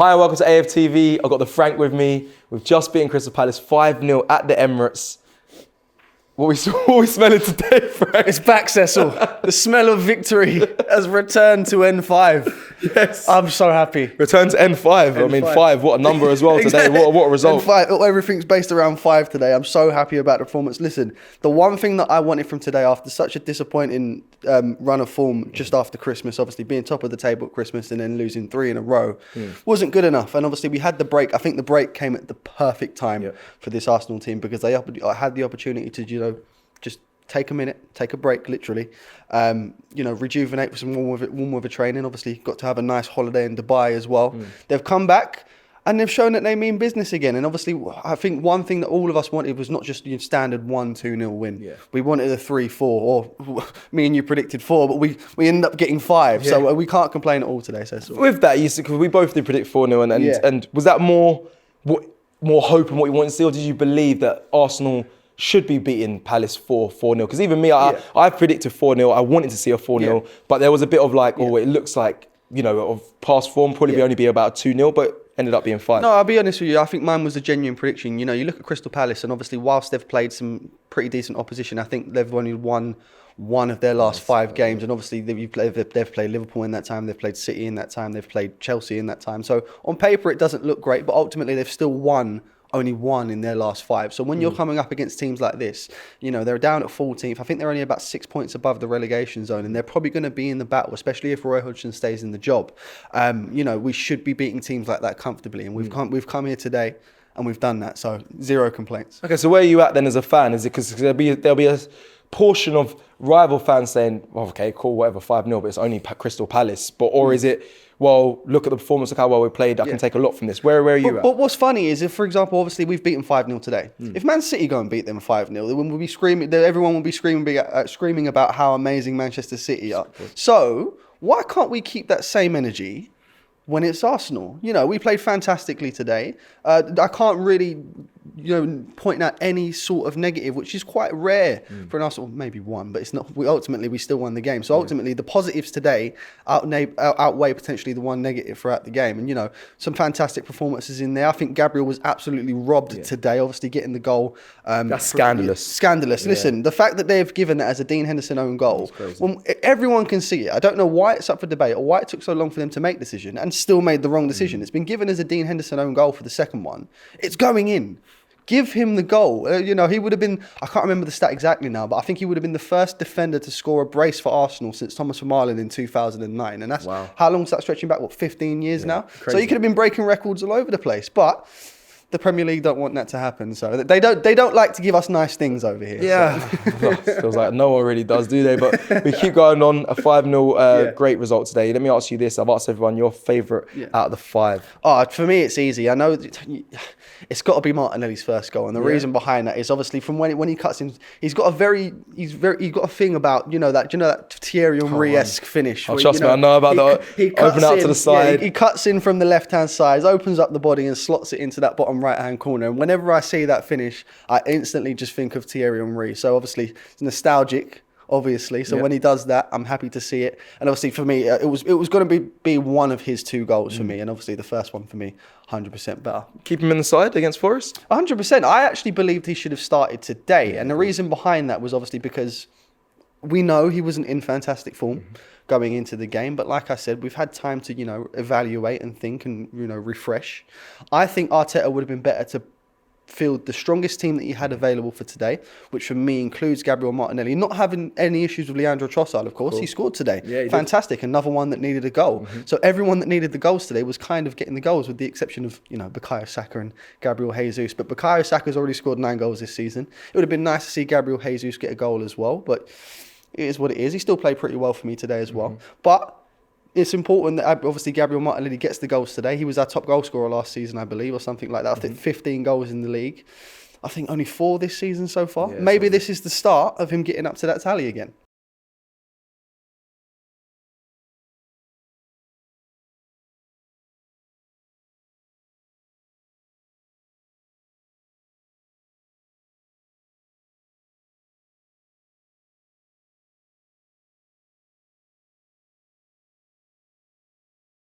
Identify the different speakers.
Speaker 1: Hi, welcome to AFTV. I've got the Frank with me. We've just beaten Crystal Palace 5-0 at the Emirates. What we smelling today, Frank?
Speaker 2: It's back, Cecil. The smell of victory has returned to N5.
Speaker 1: Yes.
Speaker 2: I'm so happy.
Speaker 1: Return to N5. I mean, 5, what a number as well today.
Speaker 2: Exactly.
Speaker 1: What a result.
Speaker 2: N5, everything's based around 5 today. I'm so happy about the performance. Listen, the one thing that I wanted from today after such a disappointing run of form just after Christmas, obviously being top of the table at Christmas and then losing 3 in a row, wasn't good enough. And obviously we had the break. I think the break came at the perfect time for this Arsenal team because they had the opportunity to, just take a minute, take a break, literally, rejuvenate with some warm weather training. Obviously, got to have a nice holiday in Dubai as well. They've come back and they've shown that they mean business again. And obviously, I think one thing that all of us wanted was not just your standard 1-2-0 win. Yeah. We wanted a 3-4, or me and you predicted 4, but we ended up getting 5. Yeah. So we can't complain at all today. So
Speaker 1: with that, because we both did predict 4-0, and was that more hope in what you wanted to see, or did you believe that Arsenal should be beating Palace 4-0? Because even me, I predicted 4-0. I wanted to see a 4-0, but there was a bit of it looks like, of past form, probably only be about 2-0, but ended up being 5.
Speaker 2: No, I'll be honest with you. I think mine was a genuine prediction. You look at Crystal Palace, and obviously, whilst they've played some pretty decent opposition, I think they've only won one of their last 5 games. And obviously, they've played Liverpool in that time, they've played City in that time, they've played Chelsea in that time. So on paper, it doesn't look great, but ultimately, they've still won only 1 in their last 5. So when you're coming up against teams like this, they're down at 14th. I think they're only about 6 points above the relegation zone, and they're probably going to be in the battle, especially if Roy Hodgson stays in the job. We should be beating teams like that comfortably, and we've come here today and we've done that. So 0 complaints.
Speaker 1: Okay, so where are you at then as a fan? Is it because there'll be a portion of rival fans saying, okay, cool, whatever, 5-0, but it's only Crystal Palace, or is it, well, look at the performance, look how well we played, I can take a lot from this. Where are you at?
Speaker 2: But what's funny is if, for example, obviously we've beaten 5-0 today. If Man City go and beat them 5-0, we'll be screaming, everyone will be screaming about how amazing Manchester City are. So why can't we keep that same energy when it's Arsenal? We played fantastically today. I can't really point out any sort of negative, which is quite rare for an Arsenal. Maybe one, but it's not. We still won the game. So ultimately, the positives today outweigh potentially the one negative throughout the game. And some fantastic performances in there. I think Gabriel was absolutely robbed today. Obviously, getting the goal.
Speaker 1: That's scandalous.
Speaker 2: Scandalous. Yeah. Listen, the fact that they've given that as a Dean Henderson own goal, well, everyone can see it. I don't know why it's up for debate or why it took so long for them to make the decision and still made the wrong decision. It's been given as a Dean Henderson own goal for the second one. It's going in. Give him the goal. He would have been, I can't remember the stat exactly now, but I think he would have been the first defender to score a brace for Arsenal since Thomas Vermaelen in 2009. And that's, how long is that stretching back? 15 years now? Crazy. So he could have been breaking records all over the place. But the Premier League don't want that to happen. So they don't like to give us nice things over here.
Speaker 1: Yeah. So. Feels like no one really does, do they? But we keep going on. A 5-0 great result today. Let me ask you this. I've asked everyone your favourite out of the 5.
Speaker 2: For me, it's easy. I know it's got to be Martinelli's first goal. And the reason behind that is obviously from when he cuts in, he's got a thing about, that Thierry Henry-esque finish.
Speaker 1: Oh, trust me, I know about that. He open out to the side.
Speaker 2: He cuts in from the left-hand side, opens up the body and slots it into that bottom right-hand corner. And whenever I see that finish, I instantly just think of Thierry Henry. So obviously it's nostalgic, obviously. So when he does that, I'm happy to see it. And obviously for me, it was going to be one of his 2 goals for me. And obviously the first one for me, 100% better.
Speaker 1: Keep him in the side against Forest?
Speaker 2: 100%. I actually believed he should have started today. And the reason behind that was obviously because we know he wasn't in fantastic form going into the game. But like I said, we've had time to, evaluate and think and, refresh. I think Arteta would have been better to field the strongest team that he had available for today, which for me includes Gabriel Martinelli. Not having any issues with Leandro Trossard, of course. He scored today. Yeah, fantastic. Another one that needed a goal. So everyone that needed the goals today was kind of getting the goals, with the exception of, Bukayo Saka and Gabriel Jesus. But Bukayo Saka's already scored 9 goals this season. It would have been nice to see Gabriel Jesus get a goal as well, but it is what it is. He still played pretty well for me today as well. But it's important that obviously Gabriel Martinelli gets the goals today. He was our top goal scorer last season, I believe, or something like that. I think 15 goals in the league. I think only 4 this season so far. Maybe this is the start of him getting up to that tally again.